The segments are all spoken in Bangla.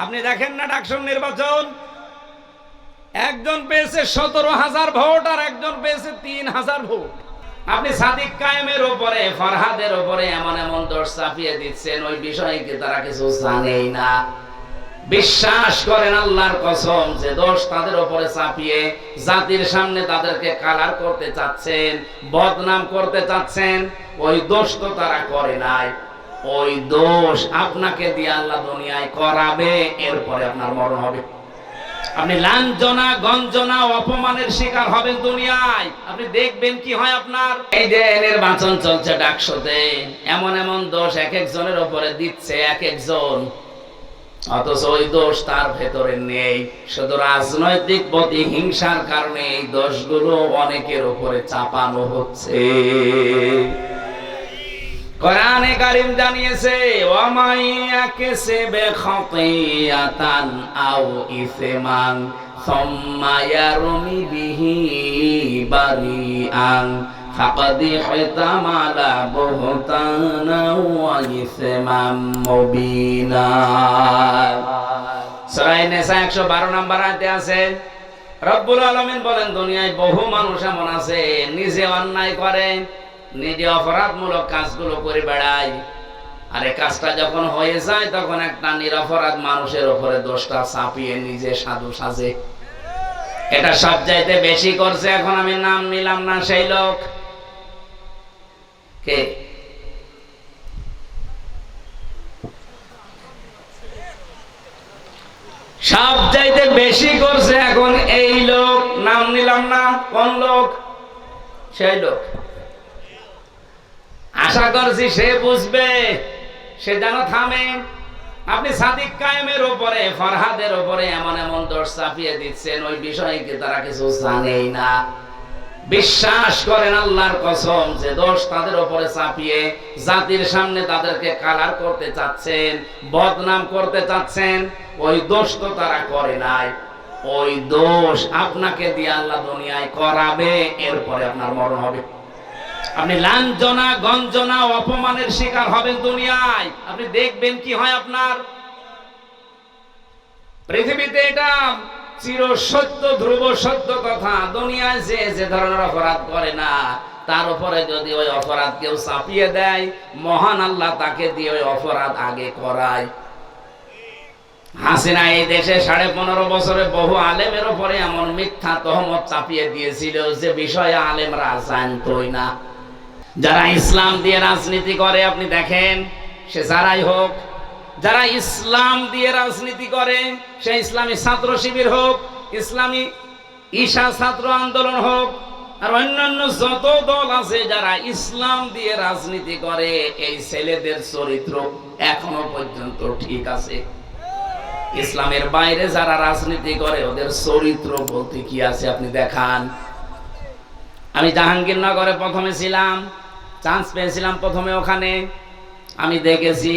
আপনি দেখেন না ডাকসুর নির্বাচন, একজন পেয়েছে 17,000 ভোট আর একজন পেয়েছে 3,000 ভোট। আপনি সাদিক কায়েমের উপরে, ফরহাদের উপরে এমন এমন দোষ চাপিয়ে দিচ্ছেন, ওই বিষয়ে কি তারা কিছু জানেই না? বিশ্বাস করেন আল্লাহর কসম যে দোষ তাদের উপরে চাপিয়ে জাতির সামনে তাদেরকে কালার করতে চাচ্ছেন, বদনাম করতে চাচ্ছেন, ওই দোষ তো তারা করে নাই। ওই দোষ আপনাকে দিয়ে আল্লাহ দুনিয়ায় করাবে, এরপরে আপনার মরণ হবে। আপনি লাঞ্ছনা গঞ্জনা অপমানের শিকার হবেন দুনিয়ায়। আপনি দেখবেন কি হয় আপনার। এই যে নির্বাচন চলছে ডাকসুতে, এমন এমন দোষ এক একজনের উপরে দিচ্ছে এক একজন, অথচ ওই দোষ তার ভেতরে নেই। শুধু রাজনৈতিক প্রতিহিংসার কারণে এই দোষগুলো অনেকের উপরে চাপানো হচ্ছে। কোরআনে কারীম জানিয়েছে, ওয়া মাইয়াকসিবে খাতিয়াতান আও ইসমান সুম্মা ইয়ারমি বিহি বারিআন ফাকাদ ইহতামালা বুহতানা ওয়া ইসমান মুবিনা। সূরা নিসা 112 নম্বর আয়াতে আছে, রব্বুল আলামিন বলেন, দুনিয়ায় বহু মানুষ এমন আছে নিজে অন্যায় করে, নিজে অপরাধমূলক কাজগুলো করে বেড়ায়, আর এই কাজটা যখন হয়ে যায় তখন একটা নিরপরাধ মানুষের উপরে দোষটা চাপিয়ে নিজে সাধু সাজে। এটা সব চাইতে বেশি করছে, এখন আমি নাম নিলাম না, সেই লোক কে? সব চাইতে বেশি করছে এখন এই লোক, নাম নিলাম না, কোন লোক? সেই লোক। আশা করছি সে বুঝবে, সে যেন থামে। আপনি সাদিক কায়েমের উপরে, ফরহাদের উপরে এমন এমন দোষ চাপিয়ে দিচ্ছেন, ওই বিষয়ে কি তারা কিছু জানেই না? বিশ্বাস করেন আল্লাহর কসম যে দোষ তাদের উপরে চাপিয়ে জাতির সামনে তাদেরকে কালার করতে চাচ্ছেন, বদনাম করতে চাচ্ছেন, ওই দোষ তো তারা করে নাই। ওই দোষ আপনাকে দিয়ে আল্লাহ দুনিয়ায় করাবে, এরপরে আপনার মরণ হবে। আপনি লাঞ্ছনা গঞ্জনা অপমানের শিকার হবেন দুনিয়ায়। আপনি দেখবেন কি হয় আপনার। পৃথিবীতে এটা চির সত্য, ধ্রুব সত্য কথা, দুনিয়ায় যে যে ধরনের অপরাধ করে না, তার উপরে যদি ওই অপরাধ কেউ চাপিয়ে দেয়, মহান আল্লাহ তাকে দিয়ে ওই অপরাধ আগে করায়। হাসিনা এই দেশে 15.5 বছরে বহু আলেমের উপরে এমন মিথ্যা তহমত চাপিয়ে দিয়েছিল যে বিষয়ে আলেমরা জানতোই না। যারা ইসলাম দিয়ে রাজনীতি করে, আপনি দেখেন, সে যারাই হোক, যারা ইসলাম দিয়ে রাজনীতি করে, সে ইসলামী ছাত্র শিবির হোক, ইসলামী ঈশা ছাত্র আন্দোলন হোক, আর অন্যান্য যত দল আছে, যারা ইসলাম দিয়ে রাজনীতি করে, এই ছেলেদের চরিত্র এখনো পর্যন্ত ঠিক আছে। ইসলামের বাইরে যারা রাজনীতি করে, ওদের চরিত্র বলতে কি আছে আপনি দেখান। আমি জাহাঙ্গীরনগরে প্রথমে ছিলাম, চান্স পেয়েছিলাম প্রথমে ওখানে। আমি দেখেছি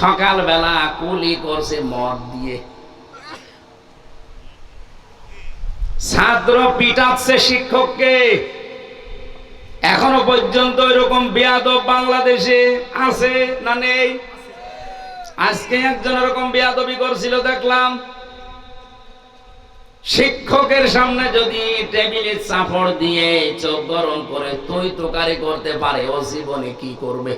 সকালবেলা কুলি করছে মদ দিয়ে, ছাত্র পিটাচ্ছে শিক্ষককে। এখনো পর্যন্ত এরকম বেয়াদব বাংলাদেশে আছে না নেই? আজকে একজন এরকম বেয়াদবি করছিল দেখলাম। শিক্ষকের সামনে যদি টেবিলে চাপড় দিয়ে চোখ গরম করে তুই তোকারি করতে পারে, ও জীবনে কি করবে?